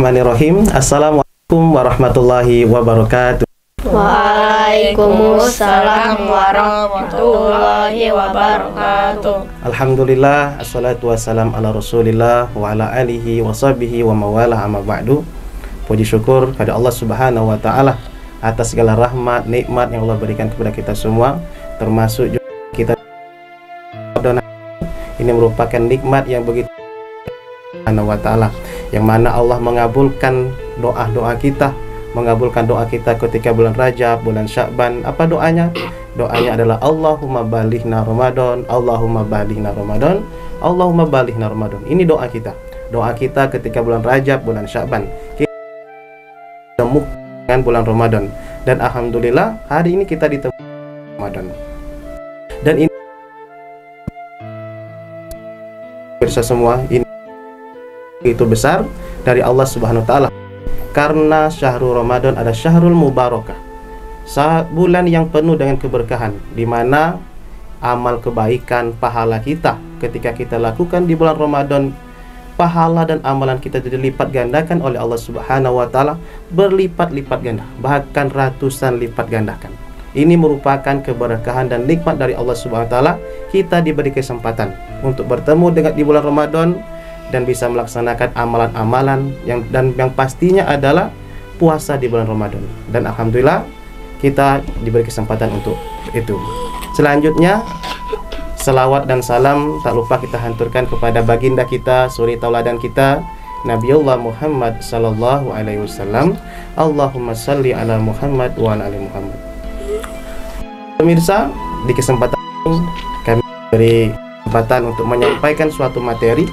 Bismillahirrahmanirrahim. Assalamualaikum warahmatullahi wabarakatuh. Waalaikumsalam warahmatullahi wabarakatuh. Alhamdulillah, assalatu wassalam ala rasulillah wa ala alihi wa sahbihi wa mawalah amma ba'du. Puji syukur kepada Allah subhanahu wa ta'ala atas segala rahmat, nikmat yang Allah berikan kepada kita semua, termasuk juga kita. Ini merupakan nikmat yang begitu subhanahu wa ta'ala, yang mana Allah mengabulkan doa-doa kita, mengabulkan doa kita ketika bulan Rajab, bulan Sya'ban. Apa doanya? Doanya adalah Allahumma balighna Ramadan, Allahumma balighna Ramadan, Allahumma balighna Ramadan. Ini doa kita. Doa kita ketika bulan Rajab, bulan Sya'ban. Kita temukan dengan bulan Ramadan. Dan alhamdulillah hari ini kita ditemukan Ramadan. Dan ini pemirsa semua, ini itu besar dari Allah Subhanahu wa taala. Karena syahrul Ramadan ada syahrul mubarakah, bulan yang penuh dengan keberkahan, di mana amal kebaikan, pahala kita ketika kita lakukan di bulan Ramadan, pahala dan amalan kita dilipat gandakan oleh Allah Subhanahu wa taala, berlipat-lipat ganda, bahkan ratusan lipat gandakan. Ini merupakan keberkahan dan nikmat dari Allah Subhanahu wa taala. Kita diberi kesempatan untuk bertemu dengan di bulan Ramadan dan bisa melaksanakan amalan-amalan yang pastinya adalah puasa di bulan Ramadan. Dan alhamdulillah kita diberi kesempatan untuk itu. Selanjutnya, selawat dan salam tak lupa kita hanturkan kepada baginda kita, suri tauladan kita, Nabiullah Muhammad sallallahu alaihi wasallam. Allahumma salli ala Muhammad wa ala ali Muhammad. Pemirsa, di kesempatan ini kami beri kesempatan untuk menyampaikan suatu materi.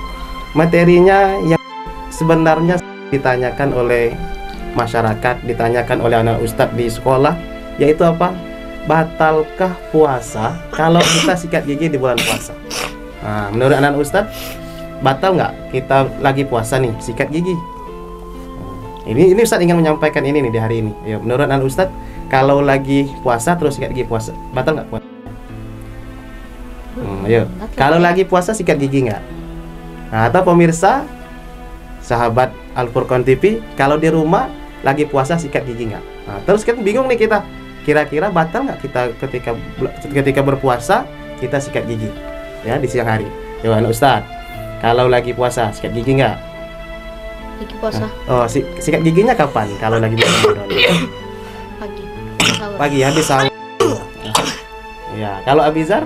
Materinya yang sebenarnya ditanyakan oleh masyarakat, ditanyakan oleh anak ustadz di sekolah, yaitu apa? Batalkah puasa kalau kita sikat gigi di bulan puasa? Nah, menurut anak ustadz, batal nggak kita lagi puasa nih, sikat gigi? Ini ustadz ingin menyampaikan ini nih di hari ini. Ya, menurut anak ustadz, kalau lagi puasa terus sikat gigi, puasa batal nggak puasa? Ayo, kalau lagi puasa sikat gigi nggak? Nah, atau pemirsa sahabat Al-Furqan TV, kalau di rumah lagi puasa sikat gigi nggak? Nah, terus kan bingung nih kita, kira-kira batal nggak kita ketika berpuasa kita sikat gigi ya di siang hari? Ya anak ustadz, kalau lagi puasa sikat gigi nggak? Lagi puasa. Nah, sikat giginya kapan? Kalau lagi puasa? Pagi. Pagi habis sahur. Ya, kalau Abizar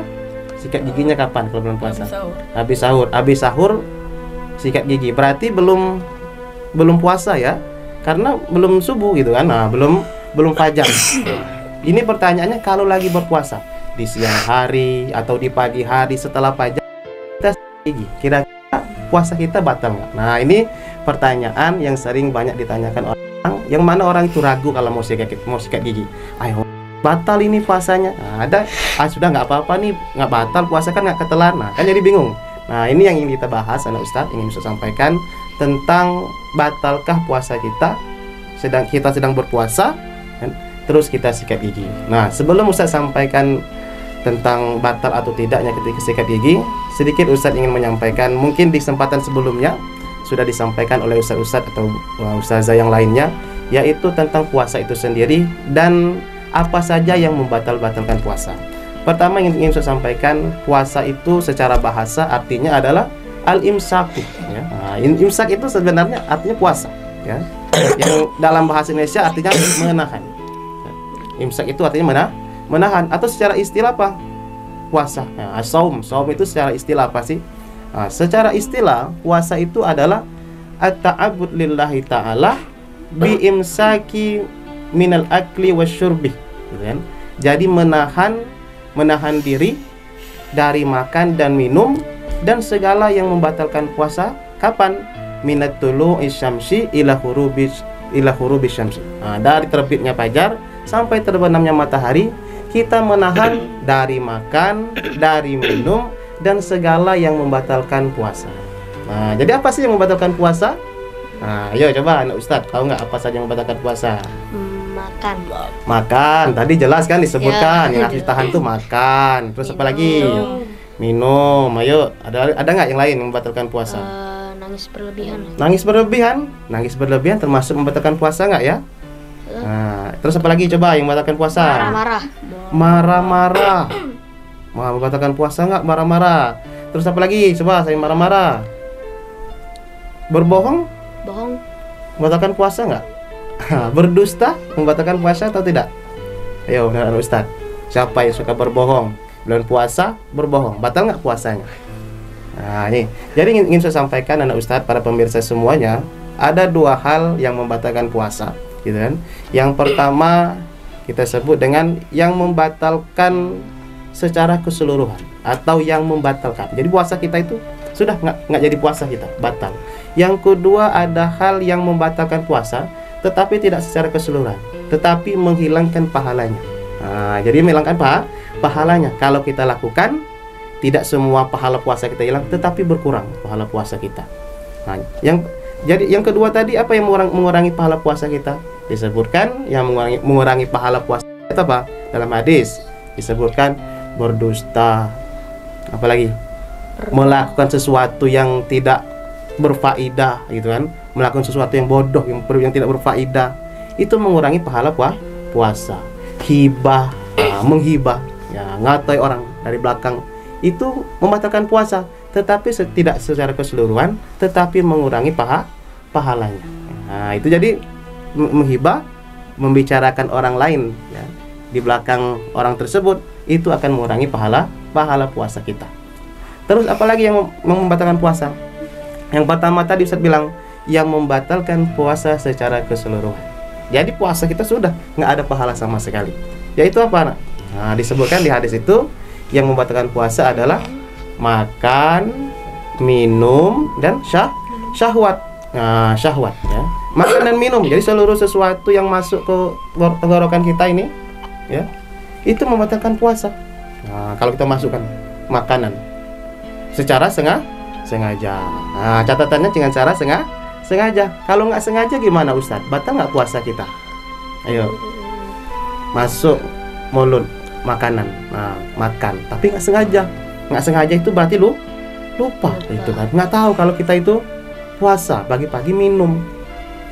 sikat giginya kapan kalau belum puasa? Habis sahur. Habis sahur sikat gigi. Berarti belum puasa ya. Karena belum subuh gitu kan. Nah, belum fajar. Ini pertanyaannya, kalau lagi berpuasa di siang hari atau di pagi hari setelah fajar kita sikat gigi, kira-kira puasa kita batal nggak? Nah, ini pertanyaan yang sering banyak ditanyakan orang, yang mana orang itu ragu kalau mau sikat gigi. Ayo, batal ini puasanya. Nah, sudah nggak apa-apa nih, nggak batal puasa kan nggak ketelan. Nah, kan jadi bingung. Nah, ini yang ingin kita bahas, anak ustadz ingin bisa sampaikan tentang batalkah puasa kita sedang berpuasa dan terus kita sikat gigi. Nah, sebelum ustadz sampaikan tentang batal atau tidaknya ketika sikat gigi, sedikit ustadz ingin menyampaikan, mungkin di kesempatan sebelumnya sudah disampaikan oleh ustadz atau ustazah yang lainnya, yaitu tentang puasa itu sendiri dan apa saja yang membatalkan puasa. Pertama yang ingin saya sampaikan, puasa itu secara bahasa artinya adalah al-imsaku ya. Nah, imsak itu sebenarnya artinya puasa ya. Yang dalam bahasa Indonesia artinya menahan. Imsak itu artinya menahan, atau secara istilah apa? Puasa. Nah, saum itu secara istilah apa sih? Nah, secara istilah puasa itu adalah at-ta'abbud lillahi ta'ala bi imsaki minal akli wasyurbi. Gitu kan? Jadi menahan diri dari makan dan minum dan segala yang membatalkan puasa. Kapan? Minat tulu'i syamsi ila hurubi syamsi. Nah, dari terbitnya fajar sampai terbenamnya matahari, kita menahan dari makan, dari minum dan segala yang membatalkan puasa. Nah, jadi apa sih yang membatalkan puasa? Nah, ayo coba anak ustadz, tahu nggak apa saja yang membatalkan puasa? Makan, tadi jelas kan disebutkan ya, yang harus ditahan tuh makan. Terus apa lagi? Minum. Ayo, ada nggak yang lain yang membatalkan puasa? Nangis berlebihan. Nangis berlebihan termasuk membatalkan puasa nggak ya? Nah, terus apa lagi coba yang membatalkan puasa? Marah-marah. Marah-marah. Membatalkan puasa nggak? Marah-marah. Terus apa lagi? Coba saya marah-marah. Berbohong? Bohong. Membatalkan puasa nggak? Berdusta membatalkan puasa atau tidak? Ayo, benar Ustaz. Siapa yang suka berbohong? Bulan puasa berbohong, batal nggak puasanya? Nah ini, jadi ingin saya sampaikan anak Ustaz, para pemirsa semuanya, ada dua hal yang membatalkan puasa, gitu kan? Yang pertama kita sebut dengan yang membatalkan secara keseluruhan atau yang membatalkan. Jadi puasa kita itu sudah nggak jadi puasa kita, batal. Yang kedua ada hal yang membatalkan puasa, tetapi tidak secara keseluruhan, tetapi menghilangkan pahalanya. Nah, jadi menghilangkan pahalanya. Kalau kita lakukan, tidak semua pahala puasa kita hilang, tetapi berkurang pahala puasa kita. Nah, yang kedua tadi apa yang mengurangi pahala puasa kita? Disebutkan yang mengurangi pahala puasa itu apa? Dalam hadis disebutkan berdusta, apalagi melakukan sesuatu yang tidak berfaedah, gitu kan? Melakukan sesuatu yang bodoh, yang tidak berfaedah, itu mengurangi pahala puasa. Hibah, menghibah, ya, ngatai orang dari belakang, itu membatalkan puasa, tetapi tidak secara keseluruhan, tetapi mengurangi pahalanya. Nah, itu jadi menghibah, membicarakan orang lain, ya, di belakang orang tersebut, itu akan mengurangi pahala puasa kita. Terus apalagi yang membatalkan puasa? Yang pertama tadi Ustaz bilang, yang membatalkan puasa secara keseluruhan. Jadi puasa kita sudah nggak ada pahala sama sekali. Yaitu apa? Nah, disebutkan di hadis itu yang membatalkan puasa adalah makan, minum, dan syahwat. Nah, syahwat, ya. Makan dan minum. Jadi seluruh sesuatu yang masuk ke tenggorokan kita ini, ya, itu membatalkan puasa. Nah, kalau kita masukkan makanan secara sengaja. Nah, catatannya dengan cara sengaja. Kalau nggak sengaja gimana Ustaz? Batal nggak puasa kita? Ayo, masuk mulut makanan, nah, makan, tapi nggak sengaja itu berarti lupa itu kan, nggak tahu kalau kita itu puasa, pagi-pagi minum.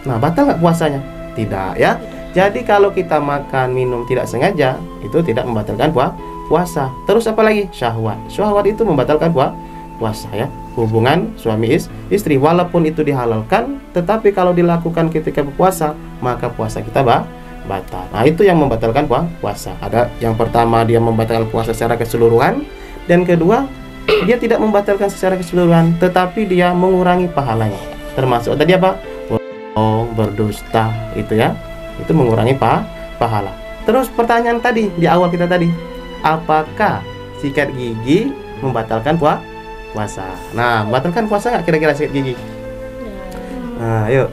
Nah, batal nggak puasanya? Tidak, ya. Jadi kalau kita makan minum tidak sengaja, itu tidak membatalkan puasa. Terus apa lagi? Syahwat itu membatalkan puasa, ya. Hubungan suami istri walaupun itu dihalalkan, tetapi kalau dilakukan ketika berpuasa, maka puasa kita batal. Nah, itu yang membatalkan puasa. Ada yang pertama, dia membatalkan puasa secara keseluruhan, dan kedua, dia tidak membatalkan secara keseluruhan, tetapi dia mengurangi pahalanya. Termasuk tadi apa? Berdusta, itu ya. Itu mengurangi pahala. Terus pertanyaan tadi di awal kita tadi, apakah sikat gigi membatalkan puasa? Nah, membatalkan puasa nggak kira-kira sikat gigi? Nah, yuk.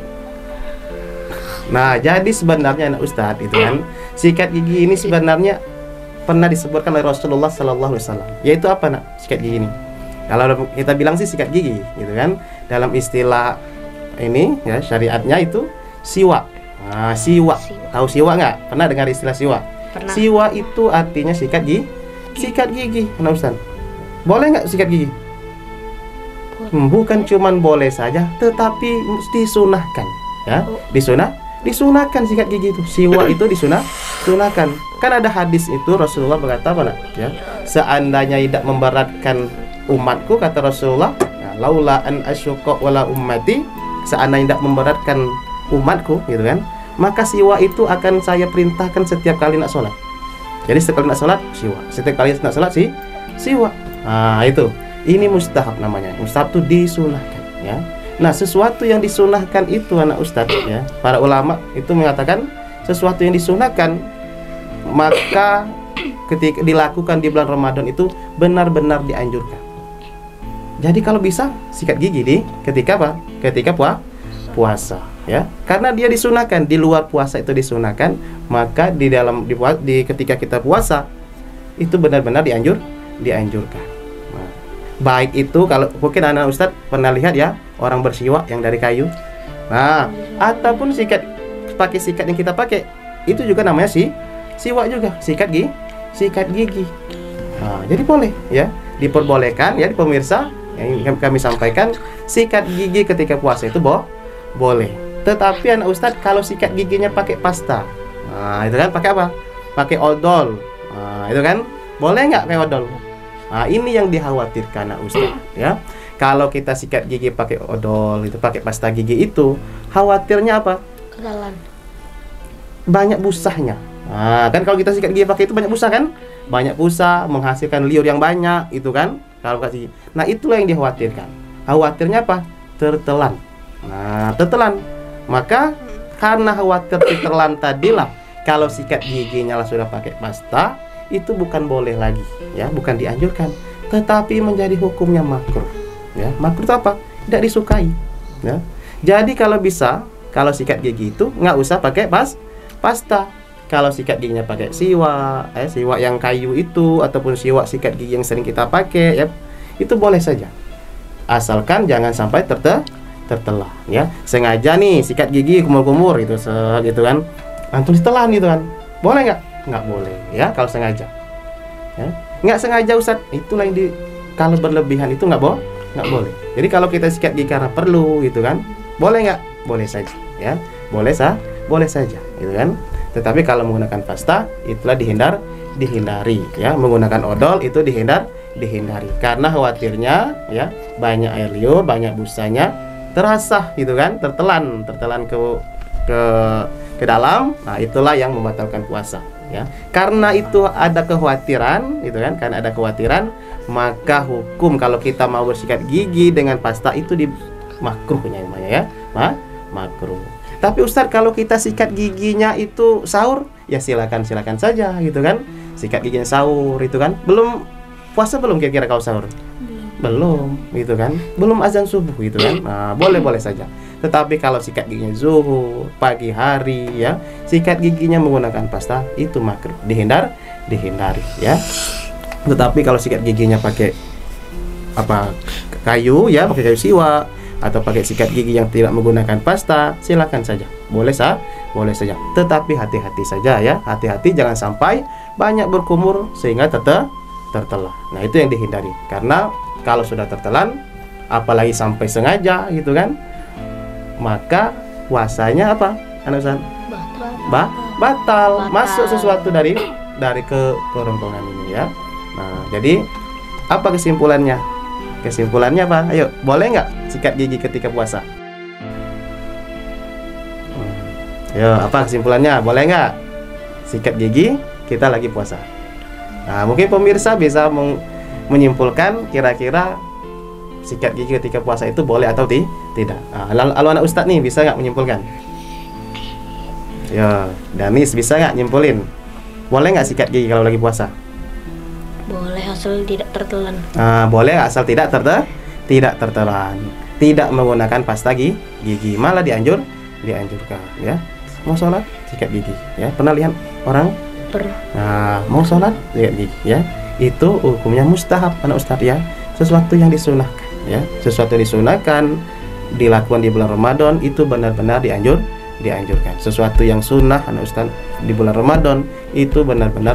Nah, jadi sebenarnya anak Ustadz itu kan, sikat gigi ini sebenarnya pernah disebutkan oleh Rasulullah Sallallahu Alaihi Wasallam. Yaitu apa, nak? Sikat gigi ini. Kalau kita bilang sih sikat gigi, gitu kan? Dalam istilah ini, ya, syariatnya itu siwak. Nah, siwak. Tahu siwak nggak? Pernah dengar istilah siwak? Pernah. Siwak itu artinya sikat gigi. Sikat gigi, anak Ustadz. Boleh nggak sikat gigi? Bukan cuman boleh saja, tetapi disunahkan, ya. Disunahkan sikat gigi itu. Siwak itu disunahkan. Kan ada hadis itu Rasulullah berkata apa, nak? Ya, seandainya tidak memberatkan umatku, kata Rasulullah, ya, laula an asyqa wala ummati, seandainya tidak memberatkan umatku, gitu kan, maka siwak itu akan saya perintahkan setiap kali nak sholat. Jadi setiap kali nak sholat siwak, setiap kali nak sholat siwak. Nah, itu. Ini mustahab namanya. Mustahab itu disunahkan, ya. Nah, sesuatu yang disunahkan itu anak Ustadz, ya, para ulama itu mengatakan sesuatu yang disunahkan, maka ketika dilakukan di bulan Ramadan itu benar-benar dianjurkan. Jadi kalau bisa sikat gigi di ketika apa? Ketika puasa, ya. Karena dia disunahkan, di luar puasa itu disunahkan, maka di ketika kita puasa itu benar-benar dianjurkan. Baik itu kalau mungkin anak Ustadz pernah lihat, ya, orang bersiwak yang dari kayu. Nah, ataupun pakai sikat yang kita pakai, itu juga namanya siwak juga, sikat gigi. Nah, jadi boleh, ya, diperbolehkan, ya, pemirsa, yang kami sampaikan, sikat gigi ketika puasa itu boleh. Tetapi anak Ustadz, kalau sikat giginya pakai pasta, nah itu kan pakai apa? Pakai odol. Nah, itu kan boleh nggak pakai odol? Nah, ini yang dikhawatirkan anak Ustadz, ya. Kalau kita sikat gigi pakai odol, itu pakai pasta gigi itu, khawatirnya apa? Kedalan. Banyak busanya. Nah, kan kalau kita sikat gigi pakai itu banyak busa kan? Banyak busa, menghasilkan liur yang banyak, itu kan? Kalau kasih. Nah, itulah yang dikhawatirkan. Khawatirnya apa? Tertelan. Nah, tertelan. Maka karena khawatir tertelan tadilah, kalau sikat giginya lah sudah pakai pasta, itu bukan boleh lagi, ya, bukan dianjurkan, tetapi menjadi hukumnya makruh. Ya, makruh itu apa? Tidak disukai. Ya. Jadi kalau bisa, kalau sikat gigi itu nggak usah pakai pasta. Kalau sikat giginya pakai siwak, siwak yang kayu itu, ataupun siwak sikat gigi yang sering kita pakai, ya, itu boleh saja. Asalkan jangan sampai tertelan, ya. Sengaja nih sikat gigi kumur-kumur itu, gitu kan, antum ditelan gitu kan, boleh nggak? Nggak boleh, ya, kalau sengaja. Ya. Nggak sengaja Ustadz, itulah yang kalau berlebihan itu nggak boleh. Jadi kalau kita sikat gigi karena perlu, gitu kan, boleh nggak? Boleh saja, ya, boleh saja, gitu kan. Tetapi kalau menggunakan pasta, itulah dihindari, ya. Menggunakan odol itu dihindari karena khawatirnya, ya, banyak air liur, banyak busanya terasa, gitu kan, tertelan ke dalam. Nah, itulah yang membatalkan puasa, ya. Karena itu ada kekhawatiran, gitu kan, karena ada kekhawatiran, maka hukum kalau kita mau bersikat gigi dengan pasta itu makruhnya namanya, ya, makruh. Tapi Ustadz, kalau kita sikat giginya itu sahur, ya silakan saja, gitu kan. Sikat giginya sahur itu kan, belum puasa belum kira-kira kau sahur? Belum, gitu kan. Belum azan subuh, gitu kan. Nah, boleh saja. Tetapi kalau sikat giginya zuhur, pagi hari, ya, sikat giginya menggunakan pasta itu makruh, dihindari, ya. Tetapi kalau sikat giginya pakai kayu, ya, pakai kayu siwak, atau pakai sikat gigi yang tidak menggunakan pasta, silakan saja, boleh saja. Tetapi hati-hati saja, ya, hati-hati jangan sampai banyak berkumur sehingga tertelan. Nah, itu yang dihindari. Karena kalau sudah tertelan, apalagi sampai sengaja, gitu kan, maka puasanya apa, anak Ustaz? Batal. Masuk sesuatu dari kerongkongan ini, ya. Nah, jadi apa kesimpulannya? Kesimpulannya apa? Ayo, boleh nggak sikat gigi ketika puasa? Ayo, apa kesimpulannya? Boleh nggak sikat gigi kita lagi puasa? Nah, mungkin pemirsa bisa menyimpulkan kira-kira sikat gigi ketika puasa itu boleh atau tidak. Nah, lalu anak Ustadz nih bisa nggak menyimpulkan? Ya, Danis bisa nggak nyimpulin? Boleh nggak sikat gigi kalau lagi puasa? Boleh asal tidak tertelan. Boleh asal tidak tertelan. Tidak menggunakan pasta gigi, malah dianjurkan, ya. Mau sholat sikat gigi, ya. Pernah lihat orang? Nah, mau sholat sikat gigi, ya. Itu hukumnya mustahab, anak Ustadz, ya. Sesuatu yang disunahkan, ya. Sesuatu yang disunahkan dilakukan di bulan Ramadan itu benar-benar dianjurkan. Sesuatu yang sunnah, anak Ustadz, di bulan Ramadan itu benar-benar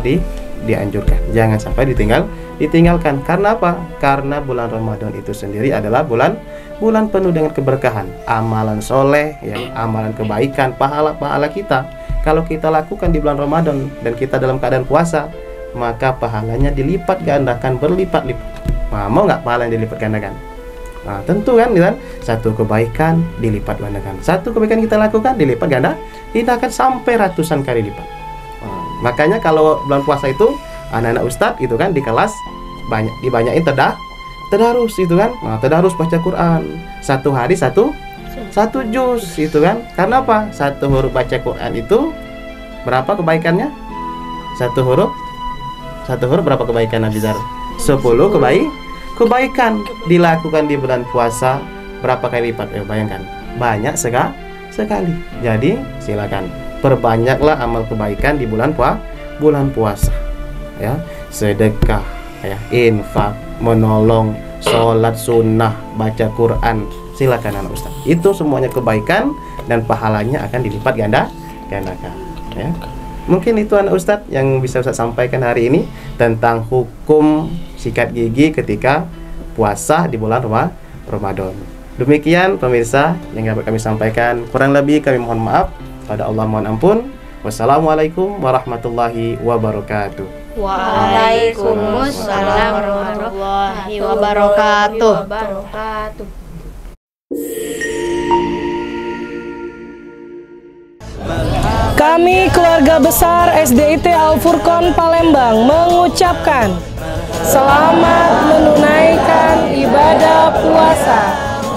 dianjurkan. Jangan sampai ditinggalkan. Karena apa? Karena bulan Ramadan itu sendiri adalah bulan penuh dengan keberkahan, amalan soleh, ya, amalan kebaikan, pahala kita. Kalau kita lakukan di bulan Ramadan dan kita dalam keadaan puasa, maka pahalanya dilipat gandakan, berlipat-lipat. Nah, mau nggak pahala yang dilipat gandakan? Nah, tentu kan, satu kebaikan dilipat gandakan. Satu kebaikan kita lakukan dilipat ganda, kita akan sampai ratusan kali lipat. Makanya kalau bulan puasa itu anak-anak Ustadz itu kan di kelas dibanyain tadarus itu kan. Nah, tadarus baca Quran. Satu hari satu juz itu kan. Karena apa? Satu huruf baca Quran itu berapa kebaikannya? Satu huruf berapa kebaikan, Abizar? 10 kebaikan dilakukan di bulan puasa berapa kali lipat? Bayangkan. Banyak sekali. Jadi silakan perbanyaklah amal kebaikan di bulan puasa, ya. Sedekah, ya, infak, menolong, sholat sunnah, baca Quran, silakan anak Ustaz. Itu semuanya kebaikan dan pahalanya akan dilipat gandakan, ya. Mungkin itu anak Ustaz yang bisa Ustaz sampaikan hari ini tentang hukum sikat gigi ketika puasa di bulan Ramadan. Demikian pemirsa yang dapat kami sampaikan. Kurang lebih kami mohon maaf. Pada Allah mohon ampun. Wassalamualaikum warahmatullahi wabarakatuh. Waalaikumsalam warahmatullahi wabarakatuh. Kami keluarga besar SDIT Al-Furqon Palembang mengucapkan selamat menunaikan ibadah puasa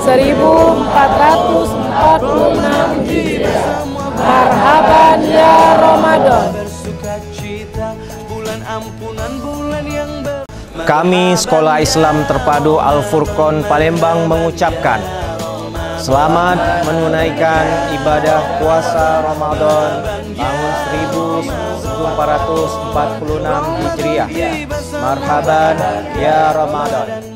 1446 Hijriah. Marhaban ya Ramadan. Kami Sekolah Islam Terpadu Al-Furqon Palembang mengucapkan selamat menunaikan ibadah puasa Ramadan tahun 1446 Hijriah. Marhaban ya Ramadan.